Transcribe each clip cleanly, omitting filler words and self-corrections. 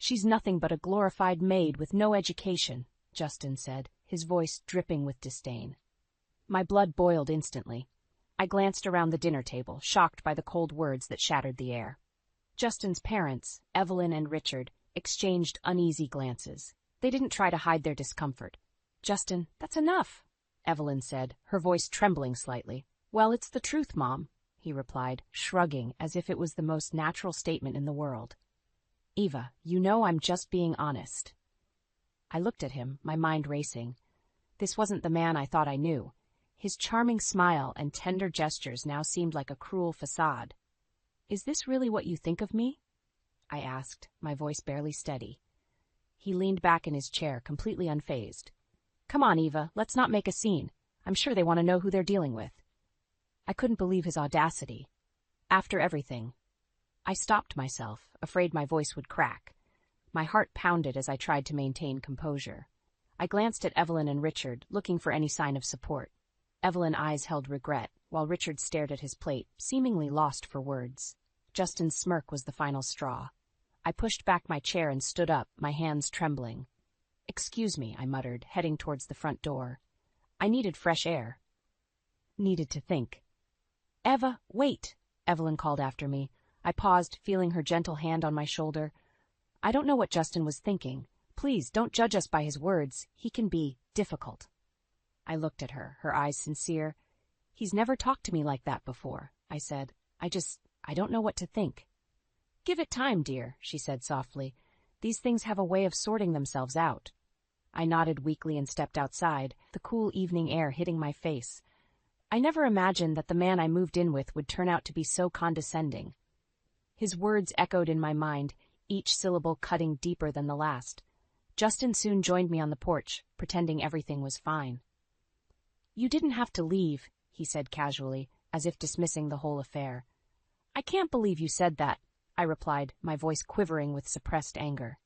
She's nothing but a glorified maid with no education, Justin said, his voice dripping with disdain. My blood boiled instantly. I glanced around the dinner table, shocked by the cold words that shattered the air. Justin's parents, Evelyn and Richard, exchanged uneasy glances. They didn't try to hide their discomfort. "Justin, that's enough," Evelyn said, her voice trembling slightly. "Well, it's the truth, Mom," he replied, shrugging as if it was the most natural statement in the world. "Eva, you know I'm just being honest." I looked at him, my mind racing. This wasn't the man I thought I knew. His charming smile and tender gestures now seemed like a cruel facade. "Is this really what you think of me?" I asked, my voice barely steady. He leaned back in his chair, completely unfazed. "Come on, Eva, let's not make a scene. I'm sure they want to know who they're dealing with." I couldn't believe his audacity. After everything. I stopped myself, afraid my voice would crack. My heart pounded as I tried to maintain composure. I glanced at Evelyn and Richard, looking for any sign of support. Evelyn's eyes held regret, while Richard stared at his plate, seemingly lost for words. Justin's smirk was the final straw. I pushed back my chair and stood up, my hands trembling. "Excuse me," I muttered, heading towards the front door. I needed fresh air. Needed to think. "Eva, wait," Evelyn called after me. I paused, feeling her gentle hand on my shoulder. "I don't know what Justin was thinking. Please, don't judge us by his words. He can be difficult." I looked at her, her eyes sincere. "He's never talked to me like that before," I said. I don't know what to think." "Give it time, dear," she said softly. "These things have a way of sorting themselves out." I nodded weakly and stepped outside, the cool evening air hitting my face. I never imagined that the man I moved in with would turn out to be so condescending. His words echoed in my mind, each syllable cutting deeper than the last. Justin soon joined me on the porch, pretending everything was fine. "You didn't have to leave," he said casually, as if dismissing the whole affair. "I can't believe you said that," I replied, my voice quivering with suppressed anger.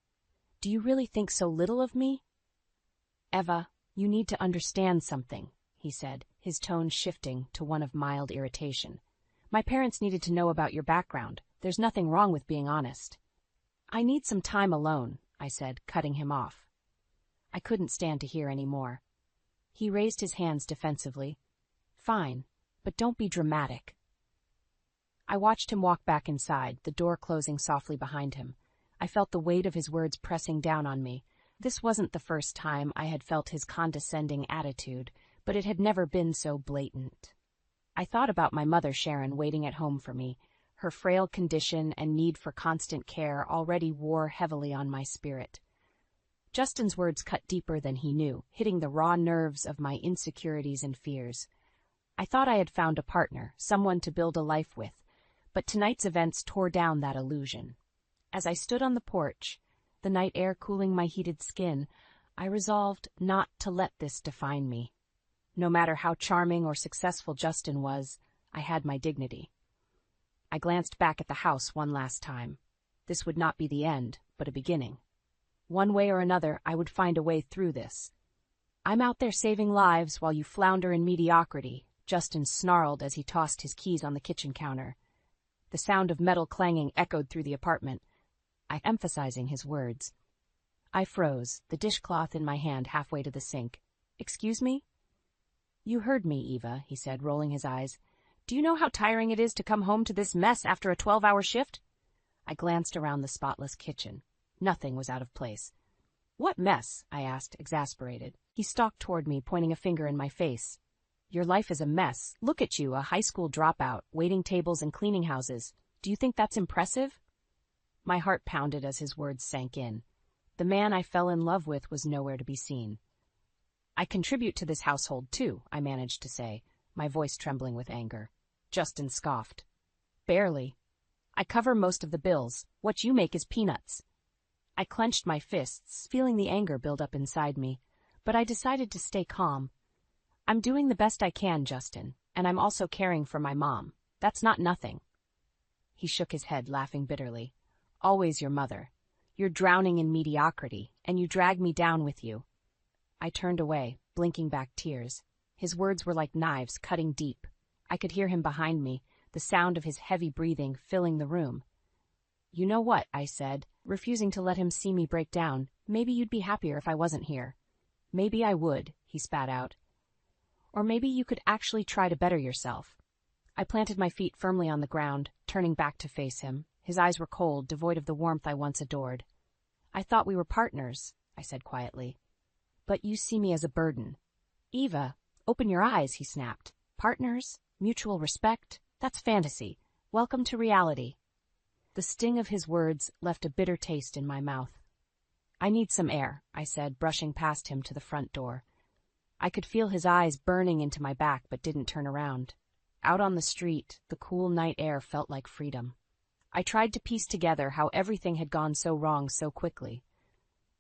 "Do you really think so little of me?" "Eva, you need to understand something," he said, his tone shifting to one of mild irritation. "My parents needed to know about your background. There's nothing wrong with being honest." "I need some time alone," I said, cutting him off. I couldn't stand to hear any more. He raised his hands defensively. "Fine, but don't be dramatic." I watched him walk back inside, the door closing softly behind him. I felt the weight of his words pressing down on me. This wasn't the first time I had felt his condescending attitude, but it had never been so blatant. I thought about my mother, Sharon, waiting at home for me. Her frail condition and need for constant care already wore heavily on my spirit. Justin's words cut deeper than he knew, hitting the raw nerves of my insecurities and fears. I thought I had found a partner, someone to build a life with, but tonight's events tore down that illusion. As I stood on the porch, the night air cooling my heated skin, I resolved not to let this define me. No matter how charming or successful Justin was, I had my dignity. I glanced back at the house one last time. This would not be the end, but a beginning. One way or another, I would find a way through this. "I'm out there saving lives while you flounder in mediocrity," Justin snarled as he tossed his keys on the kitchen counter. The sound of metal clanging echoed through the apartment, emphasizing his words. I froze, the dishcloth in my hand halfway to the sink. "Excuse me?" "You heard me, Eva," he said, rolling his eyes. "Do you know how tiring it is to come home to this mess after a 12-hour shift?" I glanced around the spotless kitchen. Nothing was out of place. "What mess?" I asked, exasperated. He stalked toward me, pointing a finger in my face. "Your life is a mess. Look at you, a high school dropout, waiting tables and cleaning houses. Do you think that's impressive?" My heart pounded as his words sank in. The man I fell in love with was nowhere to be seen. "I contribute to this household, too," I managed to say, my voice trembling with anger. Justin scoffed. "Barely. I cover most of the bills. What you make is peanuts." I clenched my fists, feeling the anger build up inside me, but I decided to stay calm. "I'm doing the best I can, Justin, and I'm also caring for my mom. That's not nothing." He shook his head, laughing bitterly. "Always your mother. You're drowning in mediocrity, and you drag me down with you." I turned away, blinking back tears. His words were like knives, cutting deep. I could hear him behind me, the sound of his heavy breathing filling the room. "You know what?" I said. refusing to let him see me break down. Maybe you'd be happier if I wasn't here. Maybe I would, he spat out. Or maybe you could actually try to better yourself. I planted my feet firmly on the ground, turning back to face him. His eyes were cold, devoid of the warmth I once adored. I thought we were partners, I said quietly. But you see me as a burden. Eva, open your eyes, he snapped. Partners? Mutual respect? That's fantasy. Welcome to reality. The sting of his words left a bitter taste in my mouth. I need some air, I said, brushing past him to the front door. I could feel his eyes burning into my back but didn't turn around. Out on the street, the cool night air felt like freedom. I tried to piece together how everything had gone so wrong so quickly.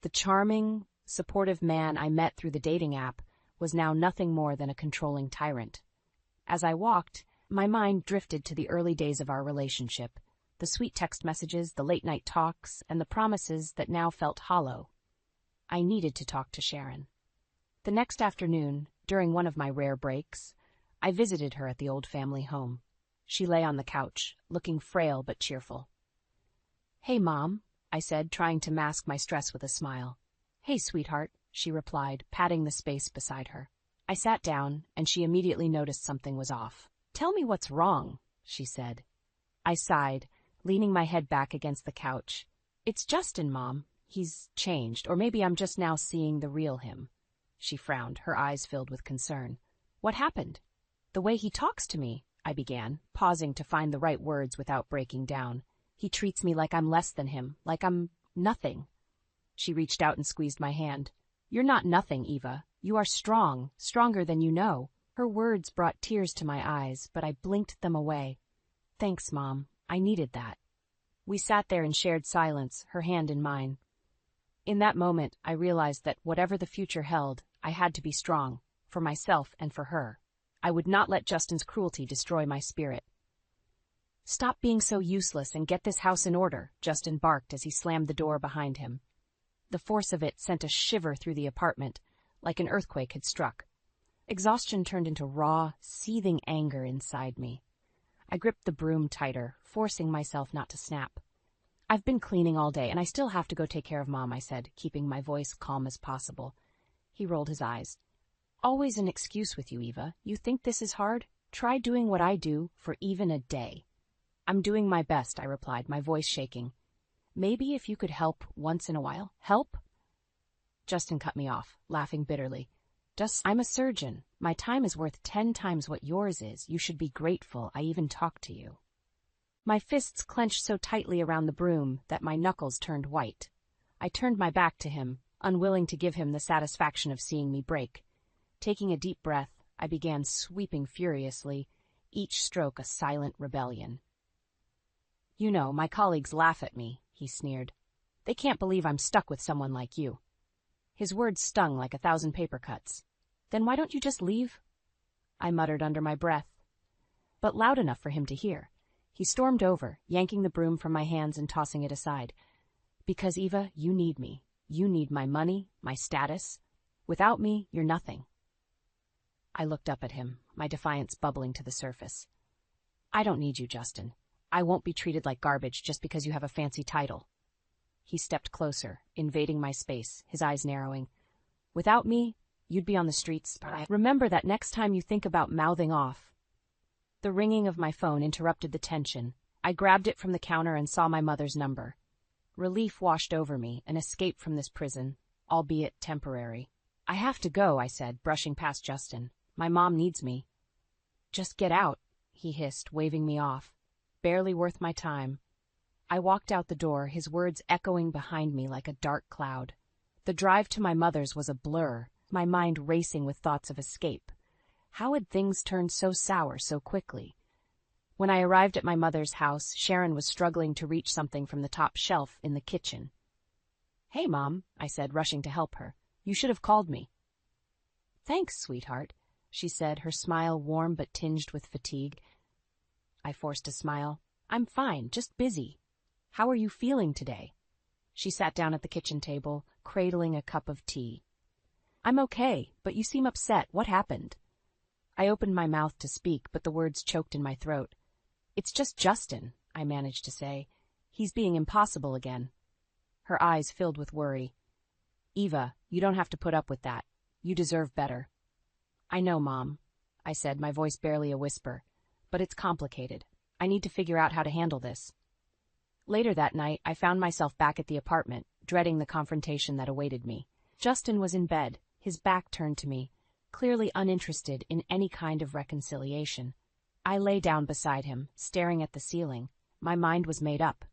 The charming, supportive man I met through the dating app was now nothing more than a controlling tyrant. As I walked, my mind drifted to the early days of our relationship, the sweet text messages, the late-night talks, and the promises that now felt hollow. I needed to talk to Sharon. The next afternoon, during one of my rare breaks, I visited her at the old family home. She lay on the couch, looking frail but cheerful. "Hey, Mom," I said, trying to mask my stress with a smile. "Hey, sweetheart," she replied, patting the space beside her. I sat down, and she immediately noticed something was off. "Tell me what's wrong," she said. I sighed, leaning my head back against the couch. "It's Justin, Mom. He's changed, or maybe I'm just now seeing the real him." She frowned, her eyes filled with concern. "What happened?" "The way he talks to me," I began, pausing to find the right words without breaking down. "He treats me like I'm less than him, like I'm nothing." She reached out and squeezed my hand. "You're not nothing, Eva. You are strong, stronger than you know." Her words brought tears to my eyes, but I blinked them away. "Thanks, Mom. I needed that." We sat there in shared silence, her hand in mine. In that moment, I realized that whatever the future held, I had to be strong, for myself and for her. I would not let Justin's cruelty destroy my spirit. "Stop being so useless and get this house in order," Justin barked as he slammed the door behind him. The force of it sent a shiver through the apartment, like an earthquake had struck. Exhaustion turned into raw, seething anger inside me. I gripped the broom tighter, forcing myself not to snap. "I've been cleaning all day, and I still have to go take care of Mom," I said, keeping my voice calm as possible. He rolled his eyes. "Always an excuse with you, Eva. You think this is hard? Try doing what I do for even a day." "I'm doing my best," I replied, my voice shaking. "Maybe if you could help once in a while." "Help?" Justin cut me off, laughing bitterly. "I'm a surgeon. My time is worth 10 times what yours is. You should be grateful I even talked to you." My fists clenched so tightly around the broom that my knuckles turned white. I turned my back to him, unwilling to give him the satisfaction of seeing me break. Taking a deep breath, I began sweeping furiously, each stroke a silent rebellion. "You know, my colleagues laugh at me," he sneered. "They can't believe I'm stuck with someone like you." His words stung like 1,000 paper cuts. "Then why don't you just leave?" I muttered under my breath, but loud enough for him to hear. He stormed over, yanking the broom from my hands and tossing it aside. "Because, Eva, you need me. You need my money, my status. Without me, you're nothing." I looked up at him, my defiance bubbling to the surface. "I don't need you, Justin. I won't be treated like garbage just because you have a fancy title." He stepped closer, invading my space, his eyes narrowing. "Without me, you'd be on the streets. Remember that next time you think about mouthing off." The ringing of my phone interrupted the tension. I grabbed it from the counter and saw my mother's number. Relief washed over me, an escape from this prison, albeit temporary. "I have to go," I said, brushing past Justin. "My mom needs me." "Just get out," he hissed, waving me off. Barely worth my time. I walked out the door, his words echoing behind me like a dark cloud. The drive to my mother's was a blur, my mind racing with thoughts of escape. How had things turned so sour so quickly? When I arrived at my mother's house, Sharon was struggling to reach something from the top shelf in the kitchen. "Hey, Mom," I said, rushing to help her. "You should have called me." "Thanks, sweetheart," she said, her smile warm but tinged with fatigue. I forced a smile. "I'm fine, just busy. How are you feeling today?" She sat down at the kitchen table, cradling a cup of tea. "I'm okay, but you seem upset. What happened?" I opened my mouth to speak, but the words choked in my throat. "It's just Justin," I managed to say. "He's being impossible again." her eyes filled with worry. "Eva, you don't have to put up with that. You deserve better." "I know, Mom," I said, my voice barely a whisper. "But it's complicated. I need to figure out how to handle this." Later that night, I found myself back at the apartment, dreading the confrontation that awaited me. Justin was in bed, his back turned to me, clearly uninterested in any kind of reconciliation. I lay down beside him, staring at the ceiling. My mind was made up.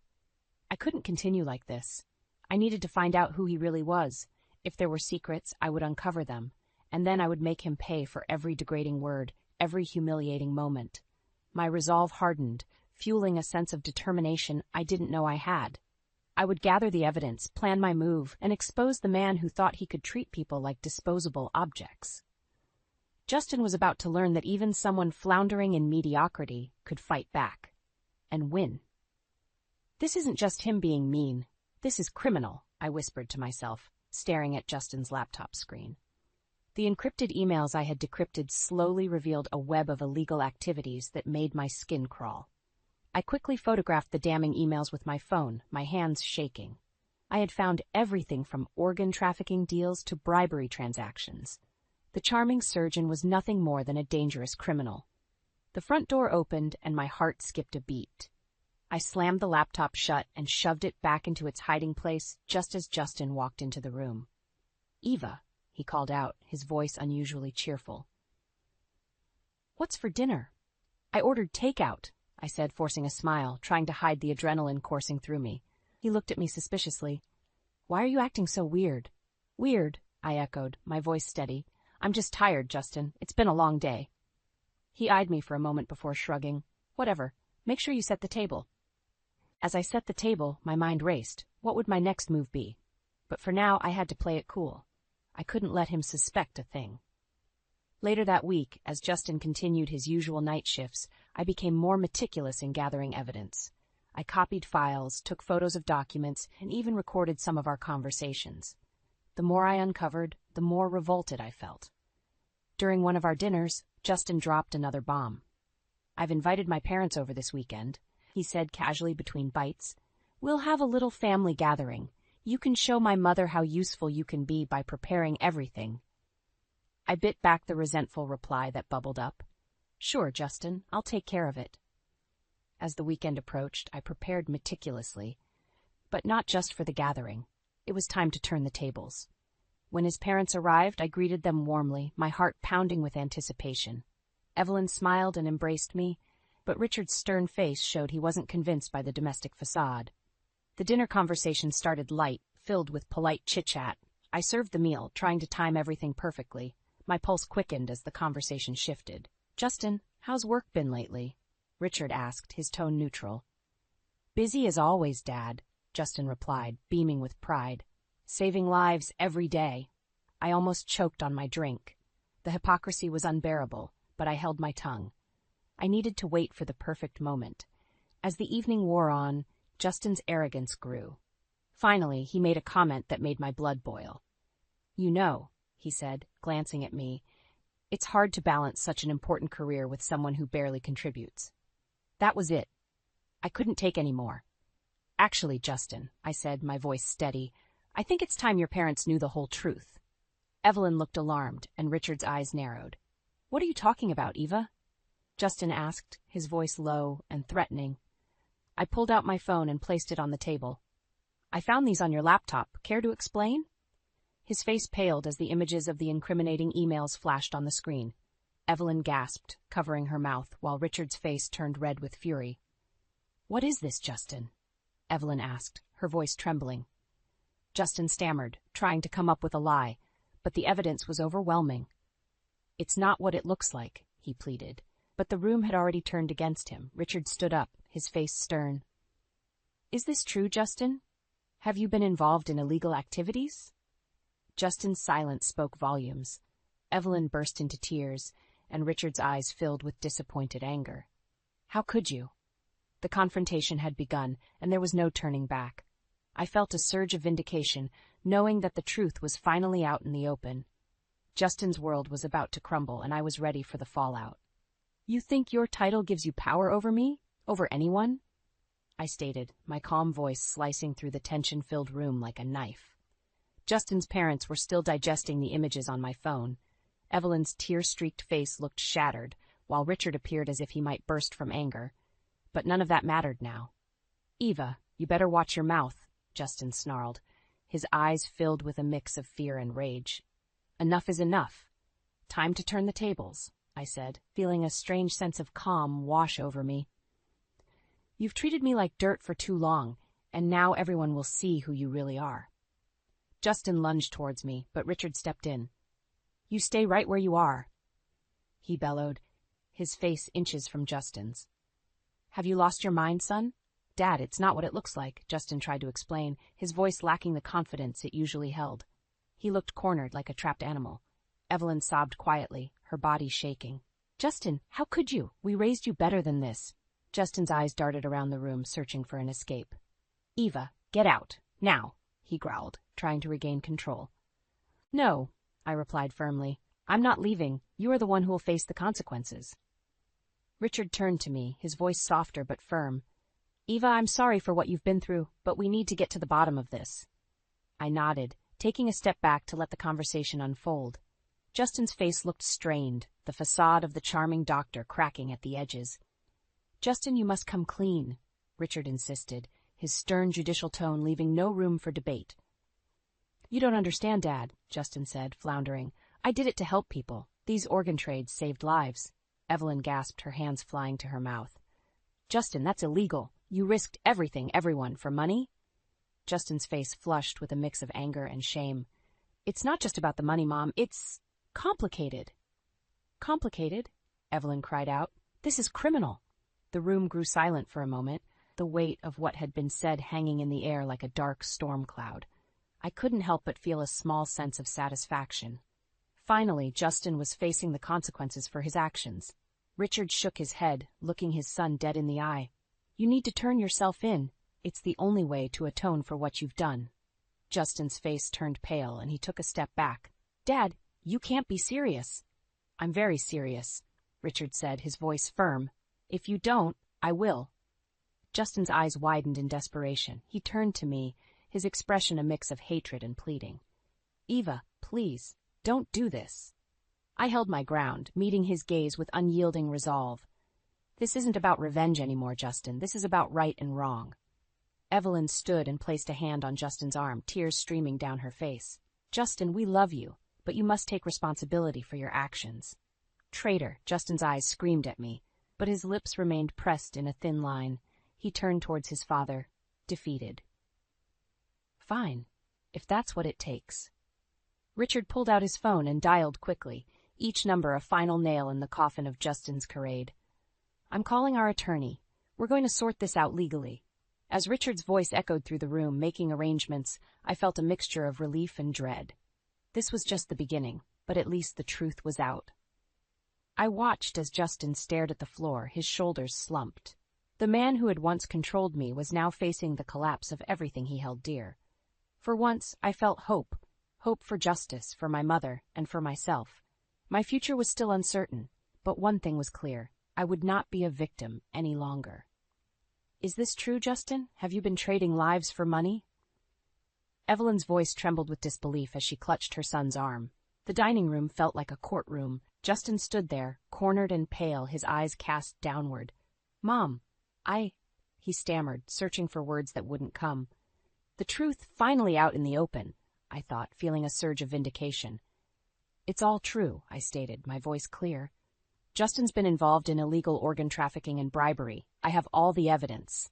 I couldn't continue like this. I needed to find out who he really was. If there were secrets, I would uncover them, and then I would make him pay for every degrading word, every humiliating moment. My resolve hardened, fueling a sense of determination I didn't know I had. I would gather the evidence, plan my move, and expose the man who thought he could treat people like disposable objects. Justin was about to learn that even someone floundering in mediocrity could fight back. And win. "This isn't just him being mean. This is criminal," I whispered to myself, staring at Justin's laptop screen. The encrypted emails I had decrypted slowly revealed a web of illegal activities that made my skin crawl. I quickly photographed the damning emails with my phone, my hands shaking. I had found everything from organ trafficking deals to bribery transactions. The charming surgeon was nothing more than a dangerous criminal. The front door opened and my heart skipped a beat. I slammed the laptop shut and shoved it back into its hiding place just as Justin walked into the room. "Eva," he called out, his voice unusually cheerful. "What's for dinner?" "I ordered takeout," I said, forcing a smile, trying to hide the adrenaline coursing through me. He looked at me suspiciously. "Why are you acting so weird?" "Weird," I echoed, my voice steady. "I'm just tired, Justin. It's been a long day." He eyed me for a moment before shrugging. "Whatever. Make sure you set the table." As I set the table, my mind raced. What would my next move be? But for now, I had to play it cool. I couldn't let him suspect a thing. Later that week, as Justin continued his usual night shifts, I became more meticulous in gathering evidence. I copied files, took photos of documents, and even recorded some of our conversations. The more I uncovered, the more revolted I felt. During one of our dinners, Justin dropped another bomb. "I've invited my parents over this weekend," he said casually between bites. "We'll have a little family gathering. You can show my mother how useful you can be by preparing everything." I bit back the resentful reply that bubbled up. "Sure, Justin, I'll take care of it." As the weekend approached, I prepared meticulously. But not just for the gathering. It was time to turn the tables. When his parents arrived, I greeted them warmly, my heart pounding with anticipation. Evelyn smiled and embraced me, but Richard's stern face showed he wasn't convinced by the domestic facade. The dinner conversation started light, filled with polite chit-chat. I served the meal, trying to time everything perfectly. My pulse quickened as the conversation shifted. "Justin, how's work been lately?" Richard asked, his tone neutral. "Busy as always, Dad," Justin replied, beaming with pride. "Saving lives every day." I almost choked on my drink. The hypocrisy was unbearable, but I held my tongue. I needed to wait for the perfect moment. As the evening wore on, Justin's arrogance grew. Finally, he made a comment that made my blood boil. "You know," he said, glancing at me, "it's hard to balance such an important career with someone who barely contributes." That was it. I couldn't take any more. "Actually, Justin," I said, my voice steady, "I think it's time your parents knew the whole truth." Evelyn looked alarmed, and Richard's eyes narrowed. "What are you talking about, Eva?" Justin asked, his voice low and threatening. I pulled out my phone and placed it on the table. "I found these on your laptop. Care to explain?" His face paled as the images of the incriminating emails flashed on the screen. Evelyn gasped, covering her mouth, while Richard's face turned red with fury. "What is this, Justin?" Evelyn asked, her voice trembling. Justin stammered, trying to come up with a lie, but the evidence was overwhelming. "It's not what it looks like," he pleaded. But the room had already turned against him. Richard stood up, his face stern. "Is this true, Justin? Have you been involved in illegal activities?" Justin's silence spoke volumes. Evelyn burst into tears, and Richard's eyes filled with disappointed anger. How could you? The confrontation had begun, and there was no turning back. I felt a surge of vindication, knowing that the truth was finally out in the open. Justin's world was about to crumble, and I was ready for the fallout. "You think your title gives you power over me? Over anyone?" I stated, my calm voice slicing through the tension-filled room like a knife. Justin's parents were still digesting the images on my phone. Evelyn's tear-streaked face looked shattered, while Richard appeared as if he might burst from anger. But none of that mattered now. "Eva, you better watch your mouth," Justin snarled, his eyes filled with a mix of fear and rage. "Enough is enough. Time to turn the tables," I said, feeling a strange sense of calm wash over me. "You've treated me like dirt for too long, and now everyone will see who you really are." Justin lunged towards me, but Richard stepped in. "You stay right where you are," he bellowed, his face inches from Justin's. "Have you lost your mind, son?" "Dad, it's not what it looks like," Justin tried to explain, his voice lacking the confidence it usually held. He looked cornered like a trapped animal. Evelyn sobbed quietly, her body shaking. "Justin, how could you? We raised you better than this." Justin's eyes darted around the room, searching for an escape. "Eva, get out, now," he growled, trying to regain control. "No," I replied firmly. "I'm not leaving. You are the one who will face the consequences." Richard turned to me, his voice softer but firm. "Eva, I'm sorry for what you've been through, but we need to get to the bottom of this." I nodded, taking a step back to let the conversation unfold. Justin's face looked strained, the facade of the charming doctor cracking at the edges. "Justin, you must come clean," Richard insisted, his stern judicial tone leaving no room for debate. "You don't understand, Dad," Justin said, floundering. "I did it to help people. These organ trades saved lives." Evelyn gasped, her hands flying to her mouth. "Justin, that's illegal. You risked everything, everyone, for money?" Justin's face flushed with a mix of anger and shame. "It's not just about the money, Mom. It's complicated." "Complicated?" Evelyn cried out. "This is criminal." The room grew silent for a moment, the weight of what had been said hanging in the air like a dark storm cloud. I couldn't help but feel a small sense of satisfaction. Finally, Justin was facing the consequences for his actions. Richard shook his head, looking his son dead in the eye. "You need to turn yourself in. It's the only way to atone for what you've done." Justin's face turned pale, and he took a step back. "Dad, you can't be serious." "I'm very serious," Richard said, his voice firm. "If you don't, I will." Justin's eyes widened in desperation. He turned to me, his expression a mix of hatred and pleading. "Eva, please, don't do this." I held my ground, meeting his gaze with unyielding resolve. "This isn't about revenge anymore, Justin. This is about right and wrong." Evelyn stood and placed a hand on Justin's arm, tears streaming down her face. "Justin, we love you, but you must take responsibility for your actions." "Traitor," Justin's eyes screamed at me, but his lips remained pressed in a thin line. He turned towards his father, defeated. "Fine, if that's what it takes." Richard pulled out his phone and dialed quickly, each number a final nail in the coffin of Justin's charade. "I'm calling our attorney. We're going to sort this out legally." As Richard's voice echoed through the room, making arrangements, I felt a mixture of relief and dread. This was just the beginning, but at least the truth was out. I watched as Justin stared at the floor, his shoulders slumped. The man who had once controlled me was now facing the collapse of everything he held dear. For once, I felt hope for justice, for my mother, and for myself. My future was still uncertain, but one thing was clear. I would not be a victim any longer. "Is this true, Justin? Have you been trading lives for money?" Evelyn's voice trembled with disbelief as she clutched her son's arm. The dining room felt like a courtroom. Justin stood there, cornered and pale, his eyes cast downward. "Mom, he stammered, searching for words that wouldn't come. The truth finally out in the open, I thought, feeling a surge of vindication. "It's all true," I stated, my voice clear. "Justin's been involved in illegal organ trafficking and bribery. I have all the evidence."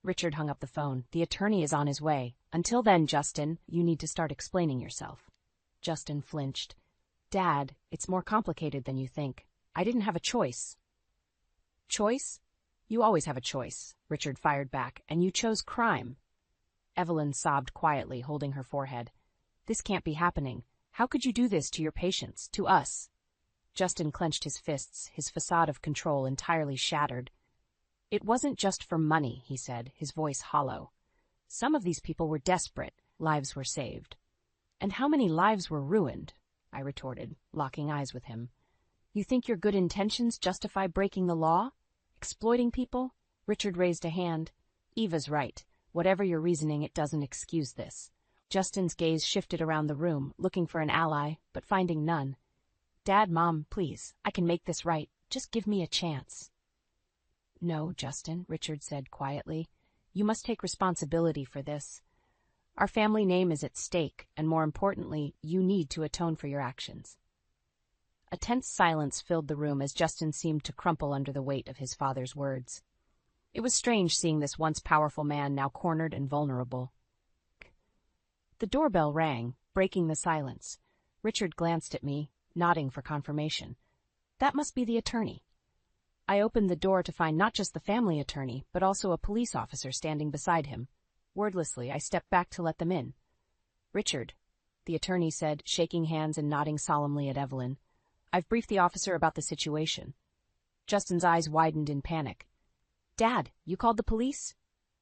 Richard hung up the phone. "The attorney is on his way. Until then, Justin, you need to start explaining yourself." Justin flinched. "Dad, it's more complicated than you think. I didn't have a choice." "Choice? You always have a choice," Richard fired back, "and you chose crime." Evelyn sobbed quietly, holding her forehead. "This can't be happening. How could you do this to your patients, to us?" Justin clenched his fists, his facade of control entirely shattered. "It wasn't just for money," he said, his voice hollow. "Some of these people were desperate. Lives were saved." "And how many lives were ruined?" I retorted, locking eyes with him. "You think your good intentions justify breaking the law? Exploiting people?" Richard raised a hand. Eva's right. Whatever your reasoning, it doesn't excuse this. Justin's gaze shifted around the room, looking for an ally, but finding none. Dad, Mom, please, I can make this right. Just give me a chance. No, Justin, Richard said quietly. You must take responsibility for this. Our family name is at stake, and more importantly, you need to atone for your actions. A tense silence filled the room as Justin seemed to crumple under the weight of his father's words. It was strange seeing this once powerful man now cornered and vulnerable. The doorbell rang, breaking the silence. Richard glanced at me, nodding for confirmation. That must be the attorney. I opened the door to find not just the family attorney, but also a police officer standing beside him. Wordlessly, I stepped back to let them in. Richard, the attorney said, shaking hands and nodding solemnly at Evelyn. I've briefed the officer about the situation. Justin's eyes widened in panic. Dad, you called the police?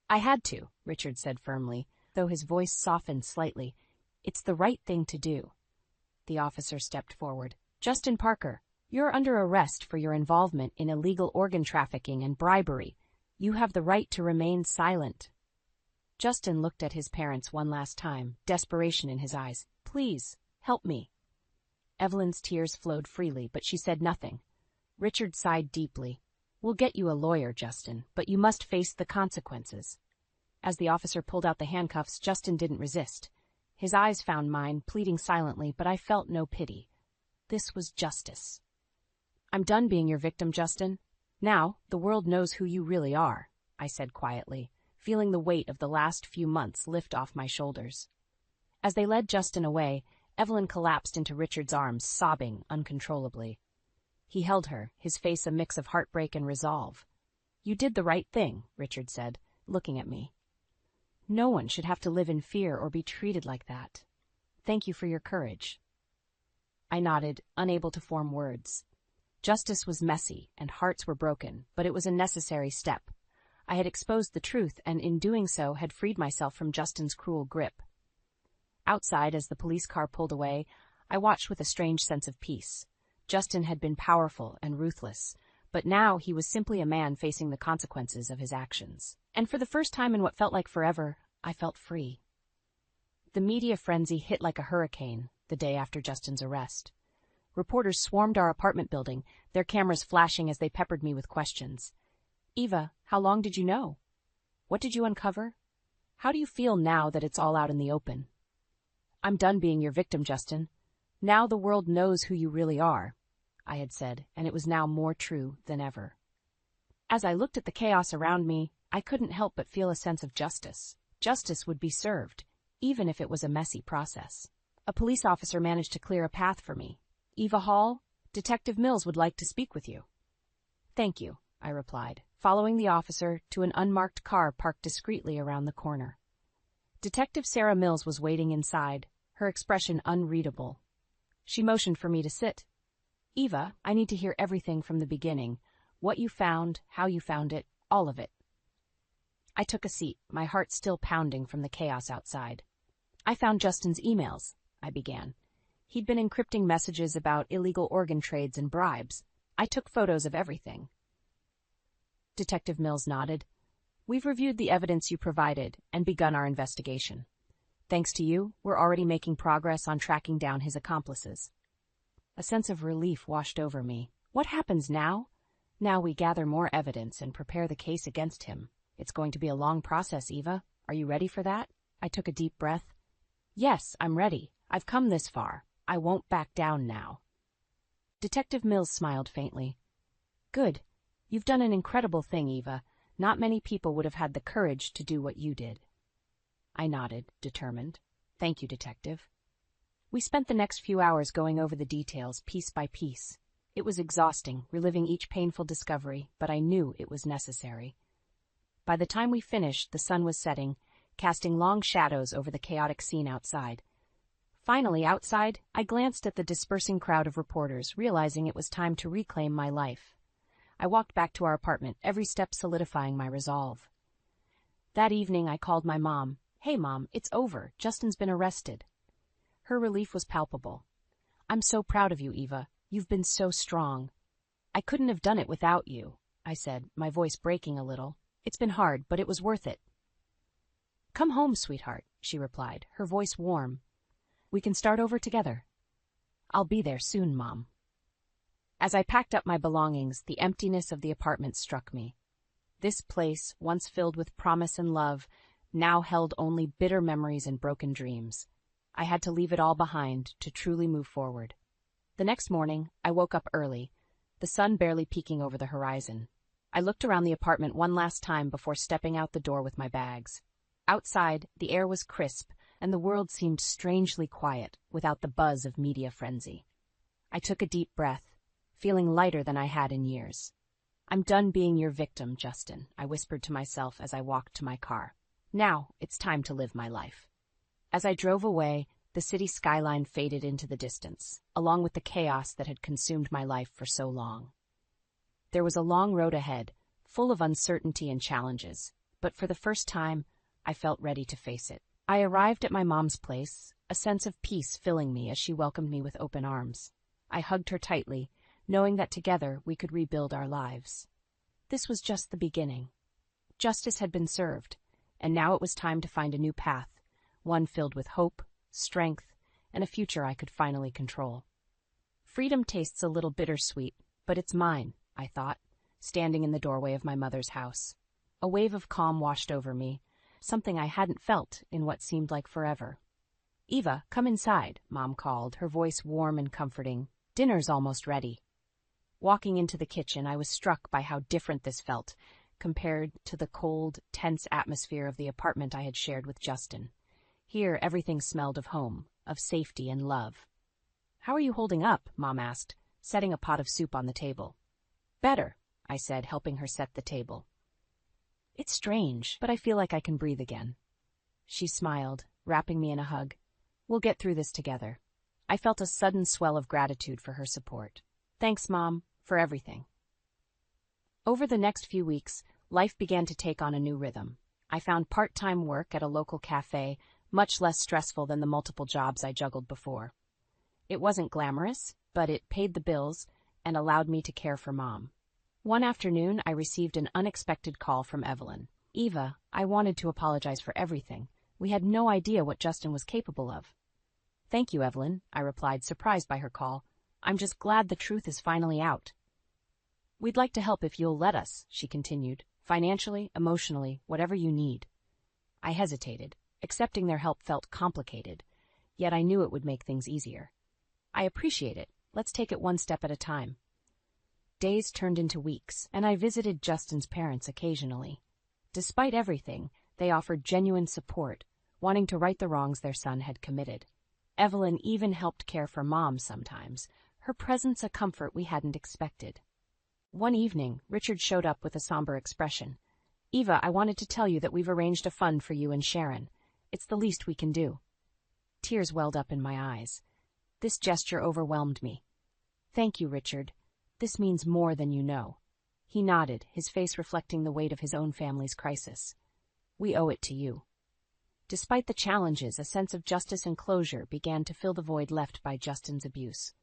I had to, Richard said firmly, though his voice softened slightly. It's the right thing to do. The officer stepped forward. Justin Parker, you're under arrest for your involvement in illegal organ trafficking and bribery. You have the right to remain silent. Justin looked at his parents one last time, desperation in his eyes. Please, help me. Evelyn's tears flowed freely, but she said nothing. Richard sighed deeply. We'll get you a lawyer, Justin, but you must face the consequences. As the officer pulled out the handcuffs, Justin didn't resist. His eyes found mine, pleading silently, but I felt no pity. This was justice. I'm done being your victim, Justin. Now, the world knows who you really are, I said quietly, feeling the weight of the last few months lift off my shoulders. As they led Justin away, Evelyn collapsed into Richard's arms, sobbing uncontrollably. He held her, his face a mix of heartbreak and resolve. You did the right thing, Richard said, looking at me. No one should have to live in fear or be treated like that. Thank you for your courage. I nodded, unable to form words. Justice was messy, and hearts were broken, but it was a necessary step. I had exposed the truth, and in doing so had freed myself from Justin's cruel grip. Outside, as the police car pulled away, I watched with a strange sense of peace. Justin had been powerful and ruthless, but now he was simply a man facing the consequences of his actions. And for the first time in what felt like forever, I felt free. The media frenzy hit like a hurricane the day after Justin's arrest. Reporters swarmed our apartment building, their cameras flashing as they peppered me with questions. Eva, how long did you know? What did you uncover? How do you feel now that it's all out in the open? I'm done being your victim, Justin. Now the world knows who you really are, I had said, and it was now more true than ever. As I looked at the chaos around me, I couldn't help but feel a sense of justice. Justice would be served, even if it was a messy process. A police officer managed to clear a path for me. Eva Hall, Detective Mills would like to speak with you. Thank you, I replied, following the officer to an unmarked car parked discreetly around the corner. Detective Sarah Mills was waiting inside, her expression unreadable. She motioned for me to sit. Eva, I need to hear everything from the beginning. What you found, how you found it, all of it. I took a seat, my heart still pounding from the chaos outside. I found Justin's emails, I began. He'd been encrypting messages about illegal organ trades and bribes. I took photos of everything. Detective Mills nodded. We've reviewed the evidence you provided and begun our investigation. Thanks to you, we're already making progress on tracking down his accomplices. A sense of relief washed over me. What happens now? Now we gather more evidence and prepare the case against him. It's going to be a long process, Eva. Are you ready for that? I took a deep breath. Yes, I'm ready. I've come this far. I won't back down now. Detective Mills smiled faintly. Good. You've done an incredible thing, Eva. Not many people would have had the courage to do what you did. I nodded, determined. Thank you, Detective. We spent the next few hours going over the details, piece by piece. It was exhausting, reliving each painful discovery, but I knew it was necessary. By the time we finished, the sun was setting, casting long shadows over the chaotic scene outside. Finally, outside, I glanced at the dispersing crowd of reporters, realizing it was time to reclaim my life. I walked back to our apartment, every step solidifying my resolve. That evening, I called my mom. Hey, Mom, it's over. Justin's been arrested. Her relief was palpable. I'm so proud of you, Eva. You've been so strong. I couldn't have done it without you, I said, my voice breaking a little. It's been hard, but it was worth it. Come home, sweetheart, she replied, her voice warm. We can start over together. I'll be there soon, Mom. As I packed up my belongings, the emptiness of the apartment struck me. This place, once filled with promise and love, now held only bitter memories and broken dreams. I had to leave it all behind to truly move forward. The next morning, I woke up early, the sun barely peeking over the horizon. I looked around the apartment one last time before stepping out the door with my bags. Outside, the air was crisp, and the world seemed strangely quiet, without the buzz of media frenzy. I took a deep breath, feeling lighter than I had in years. I'm done being your victim, Justin, I whispered to myself as I walked to my car. Now, it's time to live my life. As I drove away, the city skyline faded into the distance, along with the chaos that had consumed my life for so long. There was a long road ahead, full of uncertainty and challenges, but for the first time, I felt ready to face it. I arrived at my mom's place, a sense of peace filling me as she welcomed me with open arms. I hugged her tightly, knowing that together we could rebuild our lives. This was just the beginning. Justice had been served, and now it was time to find a new path, one filled with hope, strength, and a future I could finally control. Freedom tastes a little bittersweet, but it's mine, I thought, standing in the doorway of my mother's house. A wave of calm washed over me, something I hadn't felt in what seemed like forever. Eva, come inside, Mom called, her voice warm and comforting. Dinner's almost ready. Walking into the kitchen, I was struck by how different this felt compared to the cold, tense atmosphere of the apartment I had shared with Justin. Here, everything smelled of home, of safety and love. How are you holding up? Mom asked, setting a pot of soup on the table. Better, I said, helping her set the table. It's strange, but I feel like I can breathe again. She smiled, wrapping me in a hug. We'll get through this together. I felt a sudden swell of gratitude for her support. Thanks, Mom, for everything. Over the next few weeks, life began to take on a new rhythm. I found part-time work at a local cafe, much less stressful than the multiple jobs I juggled before. It wasn't glamorous, but it paid the bills and allowed me to care for Mom. One afternoon, I received an unexpected call from Evelyn. Eva, I wanted to apologize for everything. We had no idea what Justin was capable of. Thank you, Evelyn, I replied, surprised by her call. I'm just glad the truth is finally out. We'd like to help if you'll let us, she continued. Financially, emotionally, whatever you need. I hesitated. Accepting their help felt complicated, yet I knew it would make things easier. I appreciate it. Let's take it one step at a time. Days turned into weeks, and I visited Justin's parents occasionally. Despite everything, they offered genuine support, wanting to right the wrongs their son had committed. Evelyn even helped care for Mom sometimes, her presence a comfort we hadn't expected. One evening, Richard showed up with a somber expression. Eva, I wanted to tell you that we've arranged a fund for you and Sharon. It's the least we can do. Tears welled up in my eyes. This gesture overwhelmed me. Thank you, Richard. This means more than you know. He nodded, his face reflecting the weight of his own family's crisis. We owe it to you. Despite the challenges, a sense of justice and closure began to fill the void left by Justin's abuse.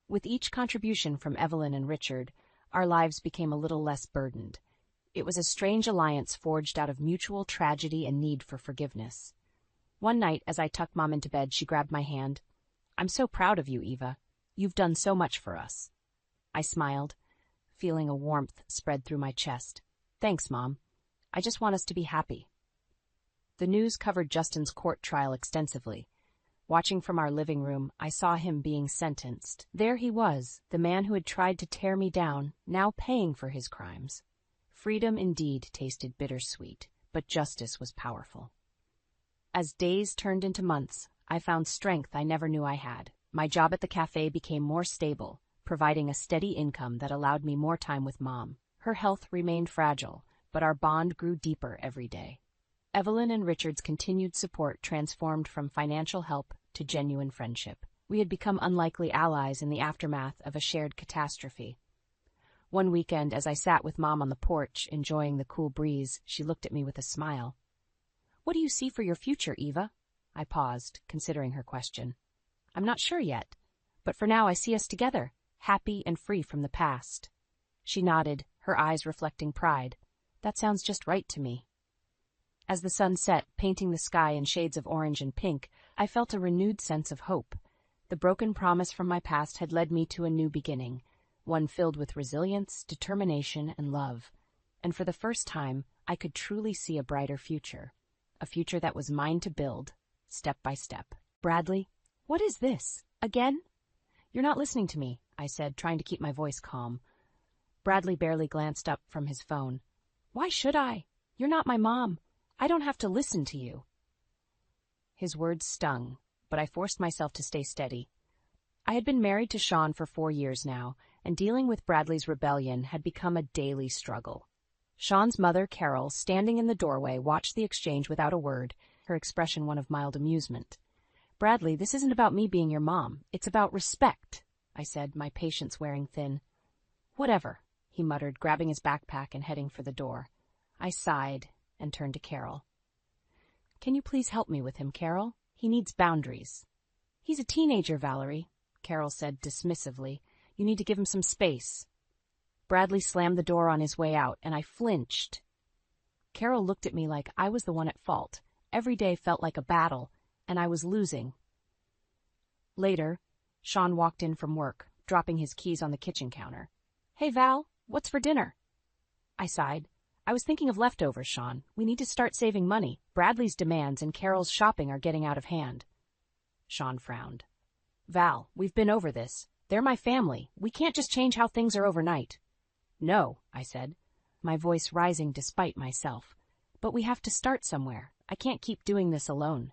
With each contribution from Evelyn and Richard, our lives became a little less burdened. It was a strange alliance forged out of mutual tragedy and need for forgiveness. One night, as I tucked Mom into bed, she grabbed my hand. I'm so proud of you, Eva. You've done so much for us. I smiled, feeling a warmth spread through my chest. Thanks, Mom. I just want us to be happy. The news covered Justin's court trial extensively. Watching from our living room, I saw him being sentenced. There he was, the man who had tried to tear me down, now paying for his crimes. Freedom indeed tasted bittersweet, but justice was powerful. As days turned into months, I found strength I never knew I had. My job at the cafe became more stable, providing a steady income that allowed me more time with Mom. Her health remained fragile, but our bond grew deeper every day. Evelyn and Richard's continued support transformed from financial help to genuine friendship. We had become unlikely allies in the aftermath of a shared catastrophe. One weekend, as I sat with Mom on the porch, enjoying the cool breeze, she looked at me with a smile. What do you see for your future, Eva? I paused, considering her question. I'm not sure yet, but for now I see us together, happy and free from the past. She nodded, her eyes reflecting pride. That sounds just right to me. As the sun set, painting the sky in shades of orange and pink, I felt a renewed sense of hope. The broken promise from my past had led me to a new beginning, one filled with resilience, determination, and love. And for the first time, I could truly see a brighter future. A future that was mine to build, step by step. Bradley, what is this? Again? You're not listening to me, I said, trying to keep my voice calm. Bradley barely glanced up from his phone. Why should I? You're not my mom. I don't have to listen to you. His words stung, but I forced myself to stay steady. I had been married to Sean for 4 years now, and dealing with Bradley's rebellion had become a daily struggle. Sean's mother, Carol, standing in the doorway, watched the exchange without a word, her expression one of mild amusement. Bradley, this isn't about me being your mom. It's about respect, I said, my patience wearing thin. Whatever, he muttered, grabbing his backpack and heading for the door. I sighed and turned to Carol. Can you please help me with him, Carol? He needs boundaries. He's a teenager, Valerie, Carol said dismissively. You need to give him some space. Bradley slammed the door on his way out, and I flinched. Carol looked at me like I was the one at fault. Every day felt like a battle, and I was losing. Later, Sean walked in from work, dropping his keys on the kitchen counter. Hey, Val, what's for dinner? I sighed. I was thinking of leftovers, Sean. We need to start saving money. Bradley's demands and Carol's shopping are getting out of hand. Sean frowned. Val, we've been over this. They're my family. We can't just change how things are overnight. No, I said, my voice rising despite myself. But we have to start somewhere. I can't keep doing this alone.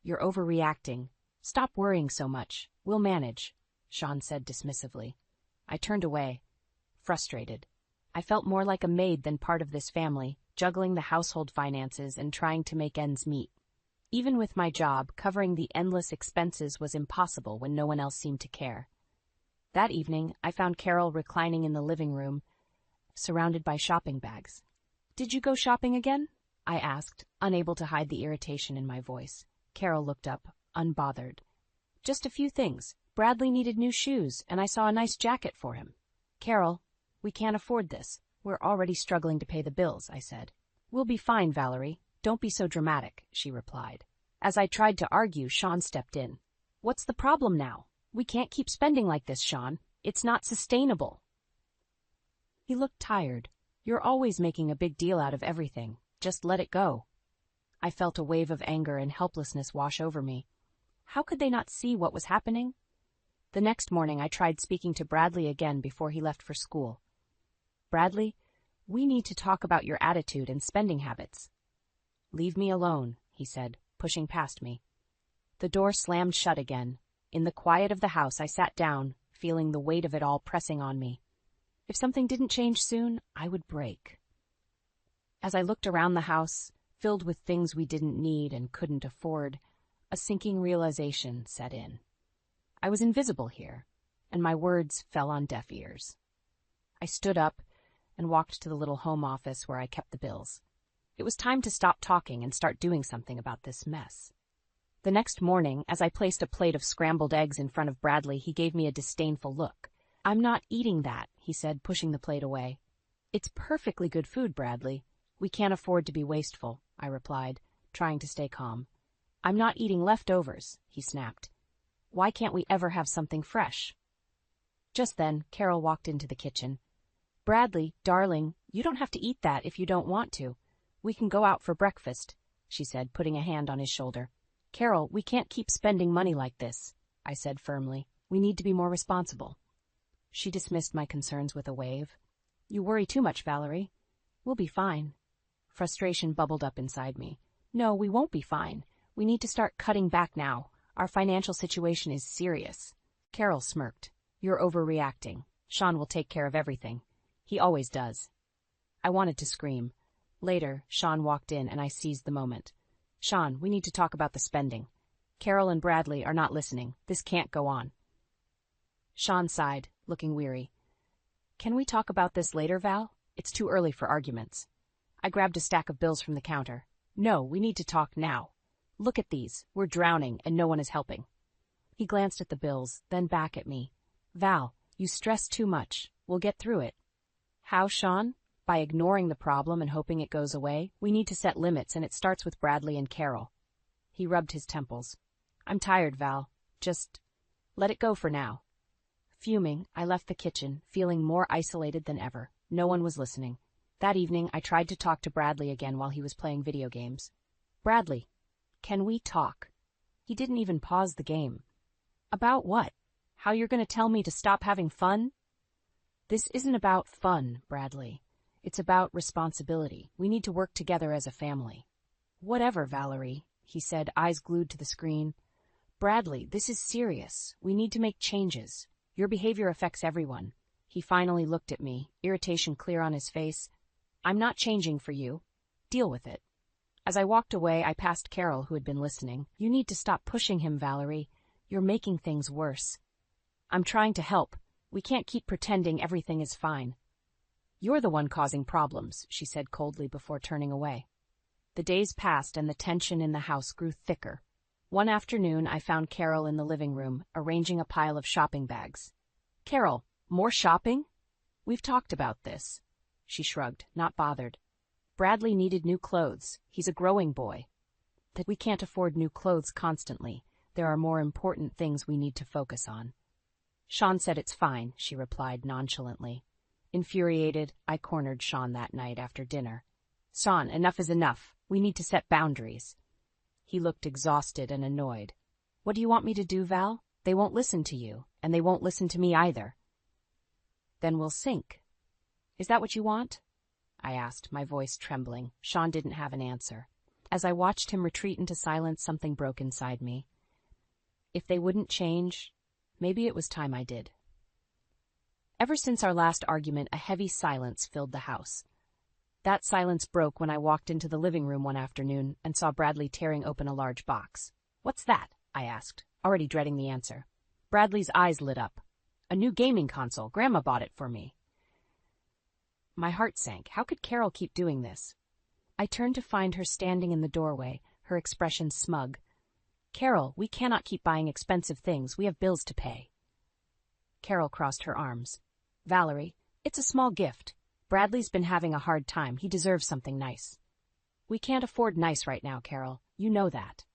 You're overreacting. Stop worrying so much. We'll manage, Sean said dismissively. I turned away, frustrated. I felt more like a maid than part of this family, juggling the household finances and trying to make ends meet. Even with my job, covering the endless expenses was impossible when no one else seemed to care. That evening, I found Carol reclining in the living room, surrounded by shopping bags. Did you go shopping again? I asked, unable to hide the irritation in my voice. Carol looked up, unbothered. Just a few things. Bradley needed new shoes, and I saw a nice jacket for him. Carol, we can't afford this. We're already struggling to pay the bills, I said. We'll be fine, Valerie. Don't be so dramatic, she replied. As I tried to argue, Sean stepped in. What's the problem now? We can't keep spending like this, Sean. It's not sustainable. He looked tired. You're always making a big deal out of everything. Just let it go. I felt a wave of anger and helplessness wash over me. How could they not see what was happening? The next morning, I tried speaking to Bradley again before he left for school. Bradley, we need to talk about your attitude and spending habits. Leave me alone, he said, pushing past me. The door slammed shut again. In the quiet of the house, I sat down, feeling the weight of it all pressing on me. If something didn't change soon, I would break. As I looked around the house, filled with things we didn't need and couldn't afford, a sinking realization set in. I was invisible here, and my words fell on deaf ears. I stood up and walked to the little home office where I kept the bills. It was time to stop talking and start doing something about this mess. The next morning, as I placed a plate of scrambled eggs in front of Bradley, he gave me a disdainful look. I'm not eating that, he said, pushing the plate away. It's perfectly good food, Bradley. We can't afford to be wasteful, I replied, trying to stay calm. I'm not eating leftovers, he snapped. Why can't we ever have something fresh? Just then, Carol walked into the kitchen. Bradley, darling, you don't have to eat that if you don't want to. We can go out for breakfast, she said, putting a hand on his shoulder. Carol, we can't keep spending money like this, I said firmly. We need to be more responsible. She dismissed my concerns with a wave. You worry too much, Valerie. We'll be fine. Frustration bubbled up inside me. No, we won't be fine. We need to start cutting back now. Our financial situation is serious. Carol smirked. You're overreacting. Sean will take care of everything. He always does. I wanted to scream. Later, Sean walked in and I seized the moment. Sean, we need to talk about the spending. Carol and Bradley are not listening. This can't go on. Sean sighed, looking weary. Can we talk about this later, Val? It's too early for arguments. I grabbed a stack of bills from the counter. No, we need to talk now. Look at these. We're drowning and no one is helping. He glanced at the bills, then back at me. Val, you stress too much. We'll get through it. How, Sean? By ignoring the problem and hoping it goes away, we need to set limits, and it starts with Bradley and Carol. He rubbed his temples. I'm tired, Val. Just let it go for now. Fuming, I left the kitchen, feeling more isolated than ever. No one was listening. That evening, I tried to talk to Bradley again while he was playing video games. Bradley, can we talk? He didn't even pause the game. About what? How you're going to tell me to stop having fun? This isn't about fun, Bradley. It's about responsibility. We need to work together as a family. Whatever, Valerie, he said, eyes glued to the screen. Bradley, this is serious. We need to make changes. Your behavior affects everyone. He finally looked at me, irritation clear on his face. I'm not changing for you. Deal with it. As I walked away, I passed Carol, who had been listening. You need to stop pushing him, Valerie. You're making things worse. I'm trying to help. We can't keep pretending everything is fine. You're the one causing problems, she said coldly before turning away. The days passed and the tension in the house grew thicker. One afternoon, I found Carol in the living room, arranging a pile of shopping bags. Carol, more shopping? We've talked about this. She shrugged, not bothered. Bradley needed new clothes. He's a growing boy. That we can't afford new clothes constantly. There are more important things we need to focus on. Sean said it's fine, she replied nonchalantly. Infuriated, I cornered Sean that night after dinner. Sean, enough is enough. We need to set boundaries. He looked exhausted and annoyed. What do you want me to do, Val? They won't listen to you, and they won't listen to me either. Then we'll sink. Is that what you want? I asked, my voice trembling. Sean didn't have an answer. As I watched him retreat into silence, something broke inside me. If they wouldn't change, maybe it was time I did. Ever since our last argument, a heavy silence filled the house. That silence broke when I walked into the living room one afternoon and saw Bradley tearing open a large box. What's that? I asked, already dreading the answer. Bradley's eyes lit up. A new gaming console. Grandma bought it for me. My heart sank. How could Carol keep doing this? I turned to find her standing in the doorway, her expression smug. Carol, we cannot keep buying expensive things. We have bills to pay. Carol crossed her arms. Valerie, it's a small gift. Bradley's been having a hard time. He deserves something nice. We can't afford nice right now, Carol. You know that.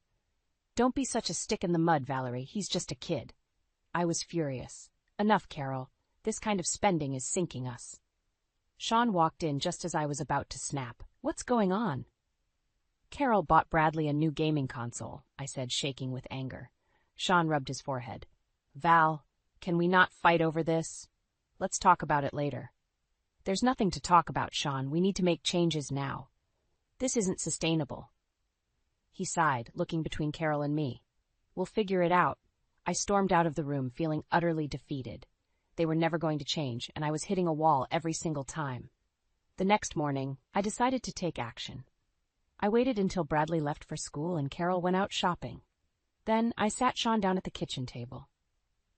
Don't be such a stick in the mud, Valerie. He's just a kid. I was furious. Enough, Carol. This kind of spending is sinking us. Sean walked in just as I was about to snap. What's going on? Carol bought Bradley a new gaming console, I said, shaking with anger. Sean rubbed his forehead. Val, can we not fight over this? Let's talk about it later. There's nothing to talk about, Sean. We need to make changes now. This isn't sustainable. He sighed, looking between Carol and me. We'll figure it out. I stormed out of the room, feeling utterly defeated. They were never going to change, and I was hitting a wall every single time. The next morning, I decided to take action. I waited until Bradley left for school and Carol went out shopping. Then I sat Sean down at the kitchen table.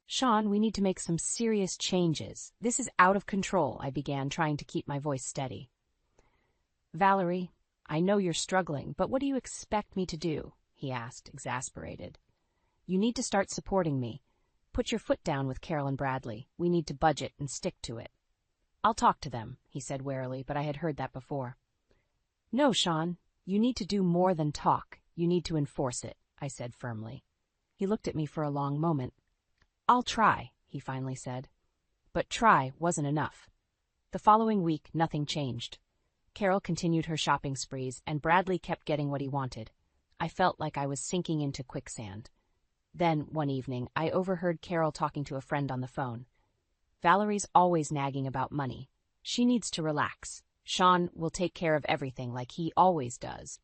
Sean, we need to make some serious changes. This is out of control, I began, trying to keep my voice steady. Valerie, I know you're struggling, but what do you expect me to do? He asked, exasperated. You need to start supporting me. Put your foot down with Carol and Bradley. We need to budget and stick to it. I'll talk to them, he said warily, but I had heard that before. No, Sean, you need to do more than talk. You need to enforce it, I said firmly. He looked at me for a long moment. I'll try, he finally said. But try wasn't enough. The following week, nothing changed. Carol continued her shopping sprees, and Bradley kept getting what he wanted. I felt like I was sinking into quicksand. Then, one evening, I overheard Carol talking to a friend on the phone. Valerie's always nagging about money. She needs to relax. Sean will take care of everything like he always does.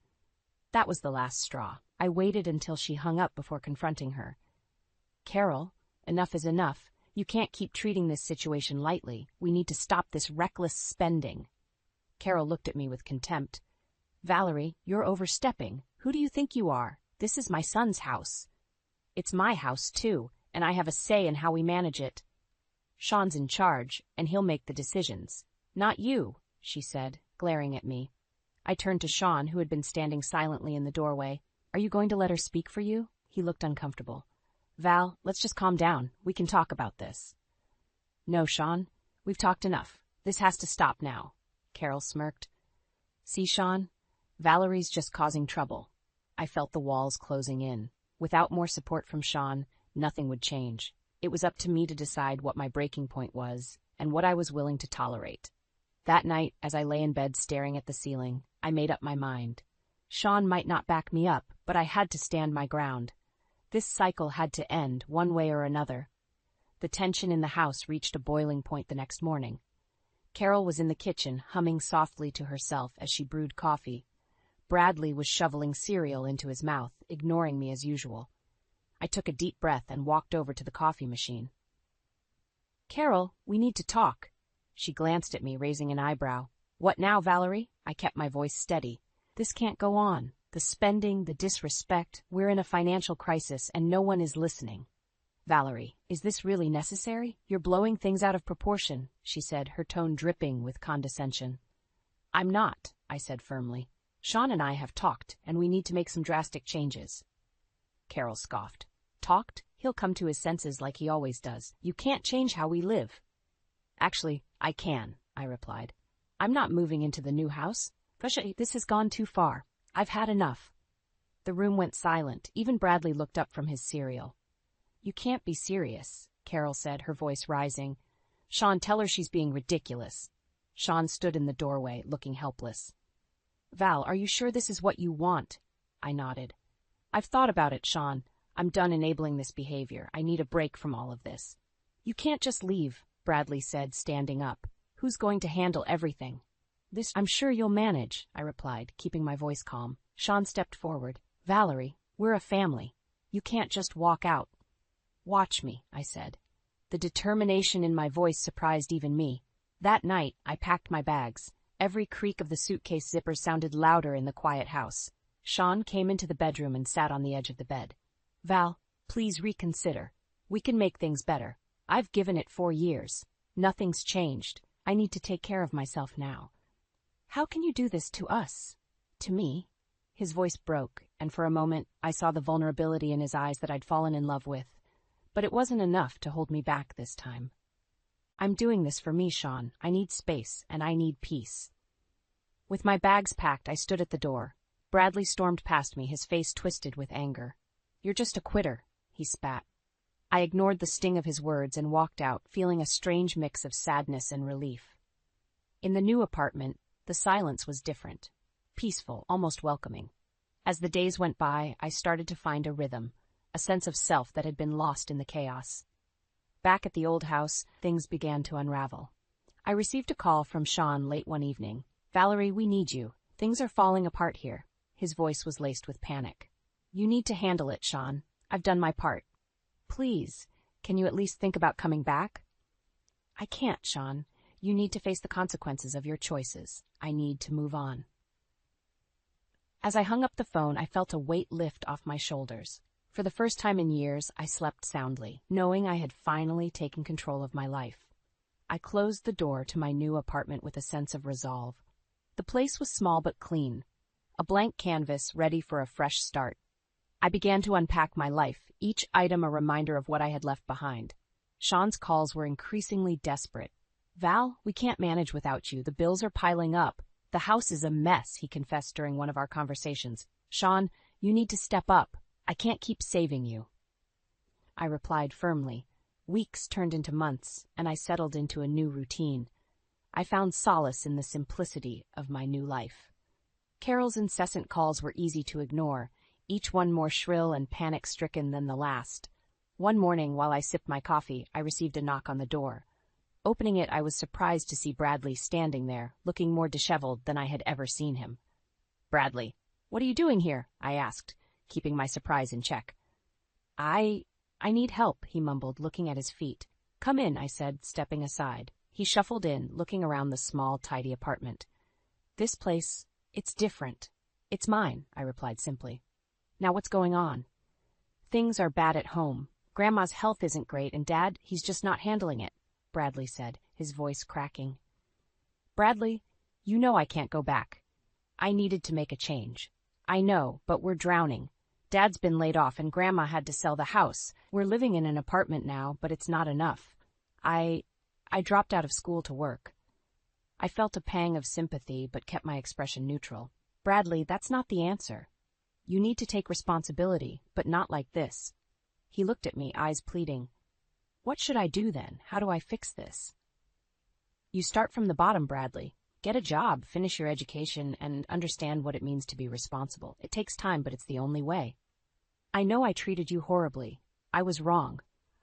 That was the last straw. I waited until she hung up before confronting her. Carol, enough is enough. You can't keep treating this situation lightly. We need to stop this reckless spending. Carol looked at me with contempt. Valerie, you're overstepping. Who do you think you are? This is my son's house. It's my house, too, and I have a say in how we manage it. Sean's in charge, and he'll make the decisions. Not you, she said, glaring at me. I turned to Sean, who had been standing silently in the doorway. Are you going to let her speak for you? He looked uncomfortable. Val, let's just calm down. We can talk about this. No, Sean. We've talked enough. This has to stop now. Carol smirked. See, Sean? Valerie's just causing trouble. I felt the walls closing in. Without more support from Sean, nothing would change. It was up to me to decide what my breaking point was and what I was willing to tolerate. That night, as I lay in bed staring at the ceiling, I made up my mind. Sean might not back me up, but I had to stand my ground. This cycle had to end, one way or another. The tension in the house reached a boiling point the next morning. Carol was in the kitchen, humming softly to herself as she brewed coffee. Bradley was shoveling cereal into his mouth, ignoring me as usual. I took a deep breath and walked over to the coffee machine. Carol, we need to talk. She glanced at me, raising an eyebrow. What now, Valerie? I kept my voice steady. This can't go on. The spending, the disrespect, we're in a financial crisis and no one is listening. Valerie, is this really necessary? You're blowing things out of proportion, she said, her tone dripping with condescension. I'm not, I said firmly. Sean and I have talked, and we need to make some drastic changes. Carol scoffed. Talked? He'll come to his senses like he always does. You can't change how we live. Actually, I can, I replied. I'm not moving into the new house. This has gone too far. I've had enough. The room went silent. Even Bradley looked up from his cereal. You can't be serious, Carol said, her voice rising. Sean, tell her she's being ridiculous. Sean stood in the doorway, looking helpless. Val, are you sure this is what you want? I nodded. I've thought about it, Sean. I'm done enabling this behavior. I need a break from all of this. You can't just leave, Bradley said, standing up. Who's going to handle everything? This I'm sure you'll manage, I replied, keeping my voice calm. Sean stepped forward. Valerie, we're a family. You can't just walk out. Watch me, I said. The determination in my voice surprised even me. That night, I packed my bags. Every creak of the suitcase zipper sounded louder in the quiet house. Sean came into the bedroom and sat on the edge of the bed. Val, please reconsider. We can make things better. I've given it 4 years. Nothing's changed. I need to take care of myself now. How can you do this to us? To me? His voice broke, and for a moment I saw the vulnerability in his eyes that I'd fallen in love with. But it wasn't enough to hold me back this time. I'm doing this for me, Sean. I need space, and I need peace. With my bags packed, I stood at the door. Bradley stormed past me, his face twisted with anger. You're just a quitter, he spat. I ignored the sting of his words and walked out, feeling a strange mix of sadness and relief. In the new apartment, the silence was different. Peaceful, almost welcoming. As the days went by, I started to find a rhythm, a sense of self that had been lost in the chaos. Back at the old house, things began to unravel. I received a call from Sean late one evening. Valerie, we need you. Things are falling apart here. His voice was laced with panic. You need to handle it, Sean. I've done my part. Please, can you at least think about coming back? I can't, Sean. You need to face the consequences of your choices. I need to move on. As I hung up the phone, I felt a weight lift off my shoulders. For the first time in years, I slept soundly, knowing I had finally taken control of my life. I closed the door to my new apartment with a sense of resolve. The place was small but clean, a blank canvas ready for a fresh start. I began to unpack my life, each item a reminder of what I had left behind. Sean's calls were increasingly desperate. Val, we can't manage without you. The bills are piling up. The house is a mess, he confessed during one of our conversations. Sean, you need to step up. I can't keep saving you. I replied firmly. Weeks turned into months, and I settled into a new routine. I found solace in the simplicity of my new life. Carol's incessant calls were easy to ignore, each one more shrill and panic-stricken than the last. One morning, while I sipped my coffee, I received a knock on the door. Opening it, I was surprised to see Bradley standing there, looking more disheveled than I had ever seen him. Bradley, what are you doing here? I asked, keeping my surprise in check. I need help, he mumbled, looking at his feet. Come in, I said, stepping aside. He shuffled in, looking around the small, tidy apartment. This place, it's different. It's mine, I replied simply. Now what's going on? Things are bad at home. Grandma's health isn't great, and Dad, he's just not handling it, Bradley said, his voice cracking. Bradley, you know I can't go back. I needed to make a change. I know, but we're drowning. Dad's been laid off and Grandma had to sell the house. We're living in an apartment now, but it's not enough. I dropped out of school to work. I felt a pang of sympathy but kept my expression neutral. Bradley, that's not the answer. You need to take responsibility, but not like this. He looked at me, eyes pleading. What should I do then? How do I fix this? You start from the bottom, Bradley. Get a job, finish your education, and understand what it means to be responsible. It takes time, but it's the only way. I know I treated you horribly. I was wrong.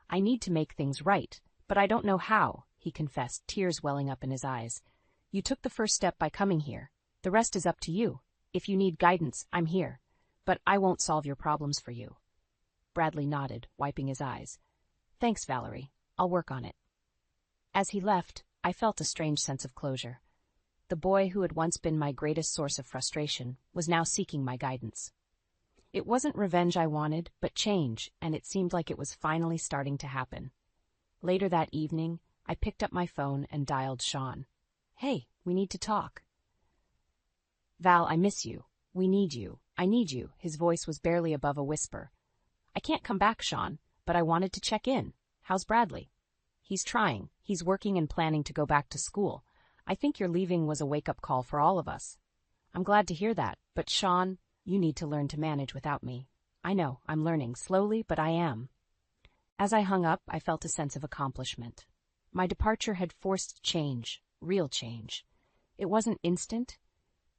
I need to make things right, but I don't know how, he confessed, tears welling up in his eyes. You took the first step by coming here. The rest is up to you. If you need guidance, I'm here. But I won't solve your problems for you. Bradley nodded, wiping his eyes. Thanks, Valerie. I'll work on it. As he left, I felt a strange sense of closure. The boy who had once been my greatest source of frustration was now seeking my guidance. It wasn't revenge I wanted, but change, and it seemed like it was finally starting to happen. Later that evening, I picked up my phone and dialed Sean. Hey, we need to talk. Val, I miss you. We need you. I need you. His voice was barely above a whisper. I can't come back, Sean, but I wanted to check in. How's Bradley? He's trying. He's working and planning to go back to school. I think your leaving was a wake-up call for all of us. I'm glad to hear that, but Sean, you need to learn to manage without me. I know, I'm learning, slowly, but I am. As I hung up, I felt a sense of accomplishment. My departure had forced change, real change. It wasn't instant,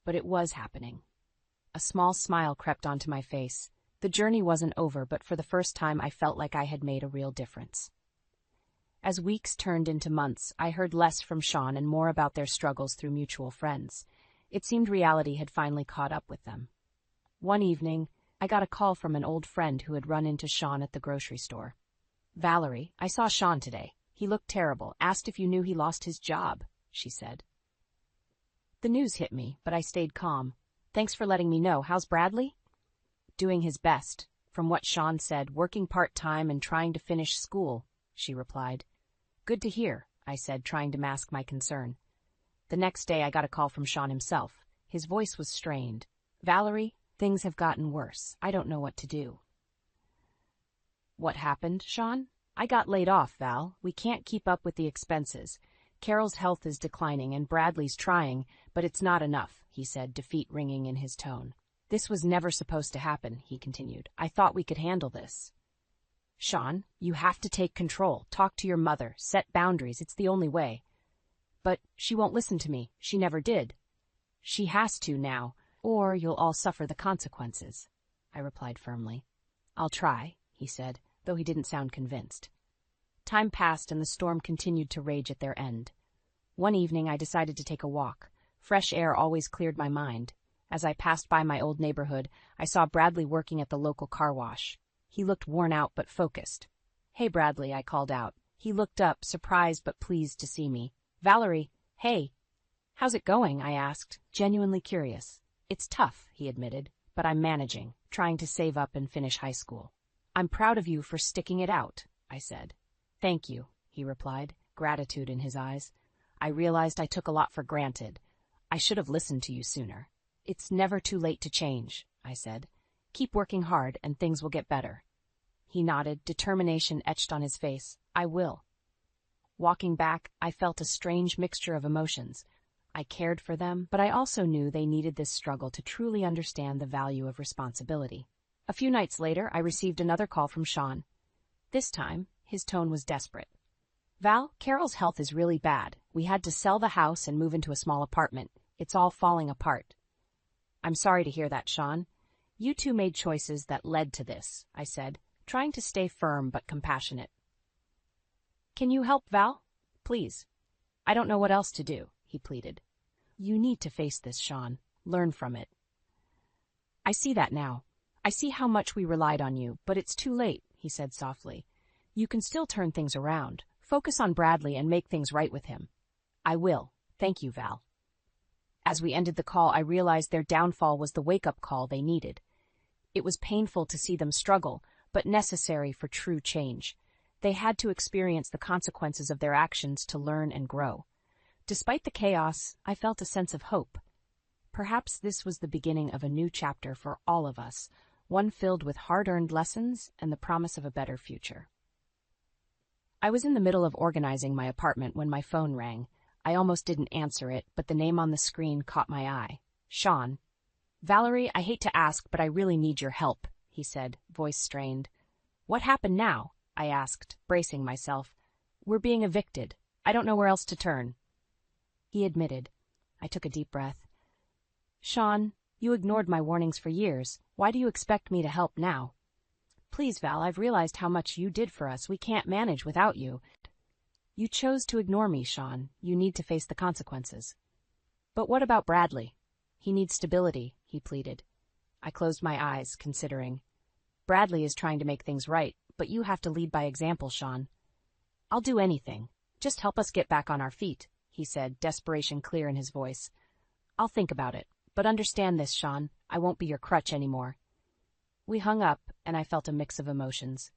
but it was happening. A small smile crept onto my face. The journey wasn't over, but for the first time I felt like I had made a real difference. As weeks turned into months, I heard less from Sean and more about their struggles through mutual friends. It seemed reality had finally caught up with them. One evening, I got a call from an old friend who had run into Sean at the grocery store. Valerie, I saw Sean today. He looked terrible, asked if you knew he lost his job, she said. The news hit me, but I stayed calm. Thanks for letting me know. How's Bradley? Doing his best. From what Sean said, working part-time and trying to finish school, she replied. Good to hear, I said, trying to mask my concern. The next day I got a call from Sean himself. His voice was strained. Valerie, things have gotten worse. I don't know what to do. What happened, Sean? I got laid off, Val. We can't keep up with the expenses. Carol's health is declining and Bradley's trying, but it's not enough, he said, defeat ringing in his tone. This was never supposed to happen, he continued. I thought we could handle this. Sean, you have to take control. Talk to your mother. Set boundaries. It's the only way. But she won't listen to me. She never did. She has to now, or you'll all suffer the consequences, I replied firmly. I'll try, he said, though he didn't sound convinced. Time passed and the storm continued to rage at their end. One evening I decided to take a walk. Fresh air always cleared my mind. As I passed by my old neighborhood, I saw Bradley working at the local car wash. He looked worn out but focused. Hey, Bradley, I called out. He looked up, surprised but pleased to see me. Valerie, hey. How's it going? I asked, genuinely curious. It's tough, he admitted, but I'm managing, trying to save up and finish high school. I'm proud of you for sticking it out, I said. Thank you, he replied, gratitude in his eyes. I realized I took a lot for granted. I should have listened to you sooner. It's never too late to change, I said. Keep working hard and things will get better. He nodded, determination etched on his face. I will. Walking back, I felt a strange mixture of emotions. I cared for them, but I also knew they needed this struggle to truly understand the value of responsibility. A few nights later, I received another call from Sean. This time, his tone was desperate. Val, Carol's health is really bad. We had to sell the house and move into a small apartment. It's all falling apart. I'm sorry to hear that, Sean. You two made choices that led to this, I said, trying to stay firm but compassionate. Can you help, Val? Please. I don't know what else to do, he pleaded. You need to face this, Sean. Learn from it. I see that now. I see how much we relied on you, but it's too late, he said softly. You can still turn things around. Focus on Bradley and make things right with him. I will. Thank you, Val. As we ended the call, I realized their downfall was the wake-up call they needed. It was painful to see them struggle, but necessary for true change. They had to experience the consequences of their actions to learn and grow. Despite the chaos, I felt a sense of hope. Perhaps this was the beginning of a new chapter for all of us, one filled with hard-earned lessons and the promise of a better future. I was in the middle of organizing my apartment when my phone rang. I almost didn't answer it, but the name on the screen caught my eye. Sean. Valerie, I hate to ask, but I really need your help, he said, voice strained. What happened now? I asked, bracing myself. We're being evicted. I don't know where else to turn. He admitted. I took a deep breath. Sean, you ignored my warnings for years. Why do you expect me to help now? Please, Val, I've realized how much you did for us. We can't manage without you. You chose to ignore me, Sean. You need to face the consequences. But what about Bradley? He needs stability, he pleaded. I closed my eyes, considering. Bradley is trying to make things right, but you have to lead by example, Sean. I'll do anything. Just help us get back on our feet, he said, desperation clear in his voice. I'll think about it, but understand this, Sean. I won't be your crutch anymore. We hung up, and I felt a mix of emotions.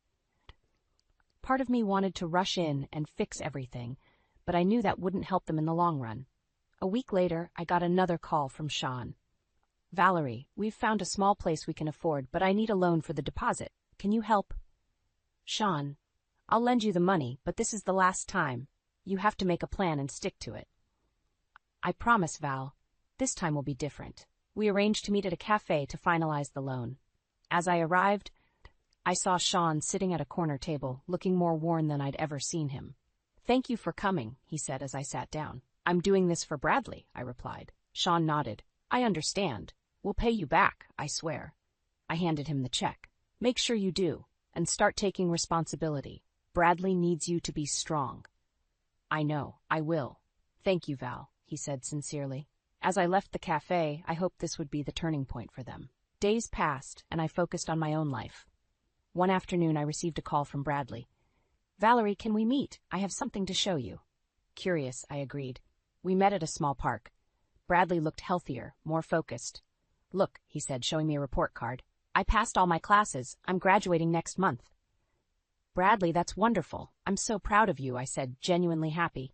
Part of me wanted to rush in and fix everything, but I knew that wouldn't help them in the long run. A week later, I got another call from Sean. Valerie, we've found a small place we can afford, but I need a loan for the deposit. Can you help? Sean, I'll lend you the money, but this is the last time. You have to make a plan and stick to it. I promise, Val. This time will be different. We arranged to meet at a cafe to finalize the loan. As I arrived, I saw Sean sitting at a corner table, looking more worn than I'd ever seen him. Thank you for coming, he said as I sat down. I'm doing this for Bradley, I replied. Sean nodded. I understand. We'll pay you back, I swear. I handed him the check. Make sure you do, and start taking responsibility. Bradley needs you to be strong. I know, I will. Thank you, Val, he said sincerely. As I left the cafe, I hoped this would be the turning point for them. Days passed, and I focused on my own life. One afternoon, I received a call from Bradley. Valerie, can we meet? I have something to show you. Curious, I agreed. We met at a small park. Bradley looked healthier, more focused. Look, he said, showing me a report card. I passed all my classes. I'm graduating next month. Bradley, that's wonderful. I'm so proud of you, I said, genuinely happy.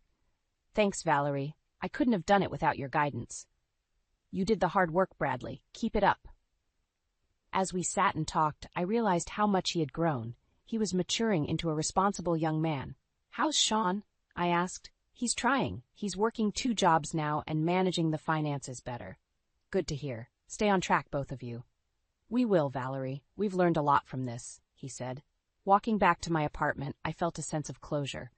Thanks, Valerie. I couldn't have done it without your guidance. You did the hard work, Bradley. Keep it up. As we sat and talked, I realized how much he had grown. He was maturing into a responsible young man. How's Sean? I asked. He's trying. He's working 2 jobs now and managing the finances better. Good to hear. Stay on track, both of you. We will, Valerie. We've learned a lot from this, he said. Walking back to my apartment, I felt a sense of closure.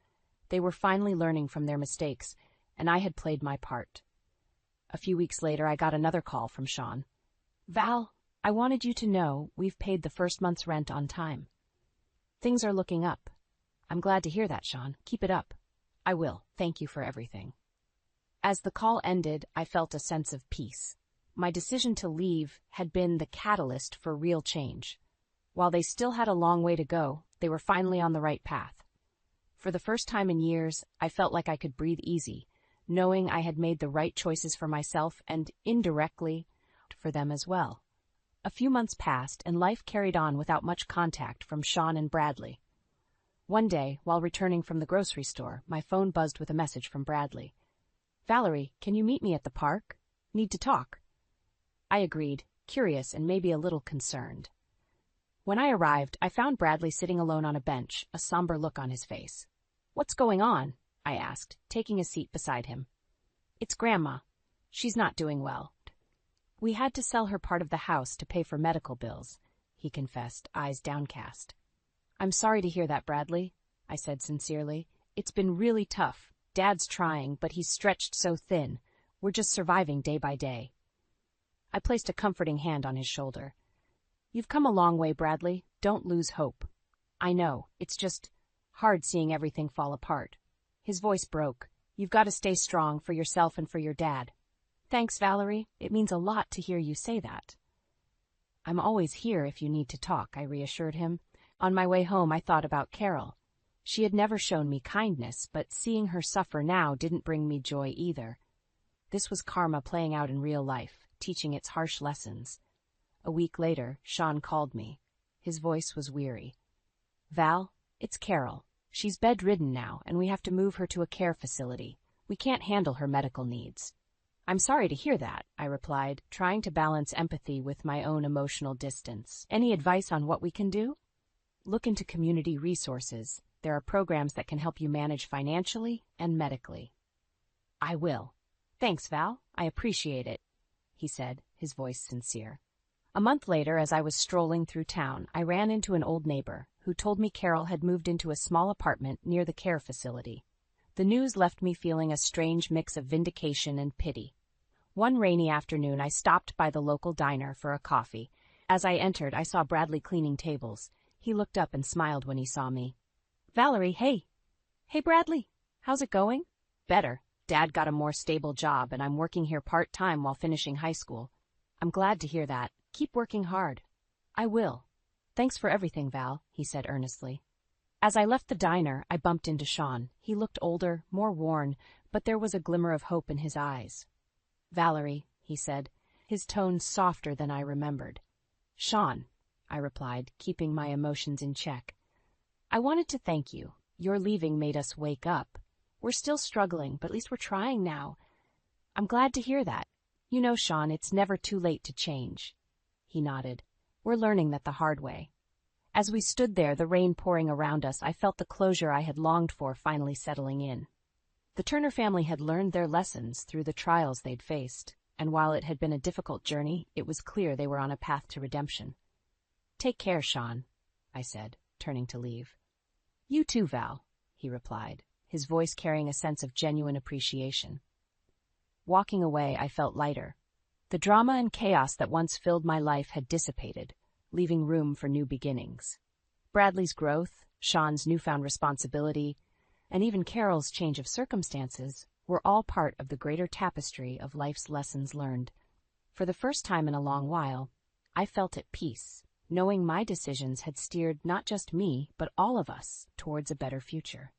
They were finally learning from their mistakes, and I had played my part. A few weeks later, I got another call from Sean. Val, I wanted you to know we've paid the first month's rent on time. Things are looking up. I'm glad to hear that, Sean. Keep it up. I will. Thank you for everything. As the call ended, I felt a sense of peace. My decision to leave had been the catalyst for real change. While they still had a long way to go, they were finally on the right path. For the first time in years, I felt like I could breathe easy, knowing I had made the right choices for myself and, indirectly, for them as well. A few months passed, and life carried on without much contact from Sean and Bradley. One day, while returning from the grocery store, my phone buzzed with a message from Bradley. Valerie, can you meet me at the park? Need to talk. I agreed, curious and maybe a little concerned. When I arrived, I found Bradley sitting alone on a bench, a somber look on his face. What's going on? I asked, taking a seat beside him. It's Grandma. She's not doing well. We had to sell her part of the house to pay for medical bills, he confessed, eyes downcast. I'm sorry to hear that, Bradley, I said sincerely. It's been really tough. Dad's trying, but he's stretched so thin. We're just surviving day by day. I placed a comforting hand on his shoulder. You've come a long way, Bradley. Don't lose hope. I know. It's just hard seeing everything fall apart. His voice broke. You've got to stay strong for yourself and for your dad. Thanks, Valerie. It means a lot to hear you say that. I'm always here if you need to talk, I reassured him. On my way home, I thought about Carol. She had never shown me kindness, but seeing her suffer now didn't bring me joy either. This was karma playing out in real life, teaching its harsh lessons. A week later, Sean called me. His voice was weary. Val, it's Carol. She's bedridden now, and we have to move her to a care facility. We can't handle her medical needs. I'm sorry to hear that, I replied, trying to balance empathy with my own emotional distance. Any advice on what we can do? Look into community resources. There are programs that can help you manage financially and medically. I will. Thanks, Val. I appreciate it, he said, his voice sincere. A month later, as I was strolling through town, I ran into an old neighbor who told me Carol had moved into a small apartment near the care facility. The news left me feeling a strange mix of vindication and pity. One rainy afternoon, I stopped by the local diner for a coffee. As I entered, I saw Bradley cleaning tables. He looked up and smiled when he saw me. Valerie, hey. Hey, Bradley. How's it going? Better. Dad got a more stable job, and I'm working here part-time while finishing high school. I'm glad to hear that. Keep working hard. I will. Thanks for everything, Val, he said earnestly. As I left the diner, I bumped into Sean. He looked older, more worn, but there was a glimmer of hope in his eyes. Valerie, he said, his tone softer than I remembered. Sean, I replied, keeping my emotions in check. I wanted to thank you. Your leaving made us wake up. We're still struggling, but at least we're trying now. I'm glad to hear that. You know, Sean, it's never too late to change. He nodded. We're learning that the hard way. As we stood there, the rain pouring around us, I felt the closure I had longed for finally settling in. The Turner family had learned their lessons through the trials they'd faced, and while it had been a difficult journey, it was clear they were on a path to redemption. Take care, Sean, I said, turning to leave. You too, Val, he replied, his voice carrying a sense of genuine appreciation. Walking away, I felt lighter. The drama and chaos that once filled my life had dissipated, leaving room for new beginnings. Bradley's growth, Sean's newfound responsibility, and even Carol's change of circumstances were all part of the greater tapestry of life's lessons learned. For the first time in a long while, I felt at peace, knowing my decisions had steered not just me, but all of us towards a better future.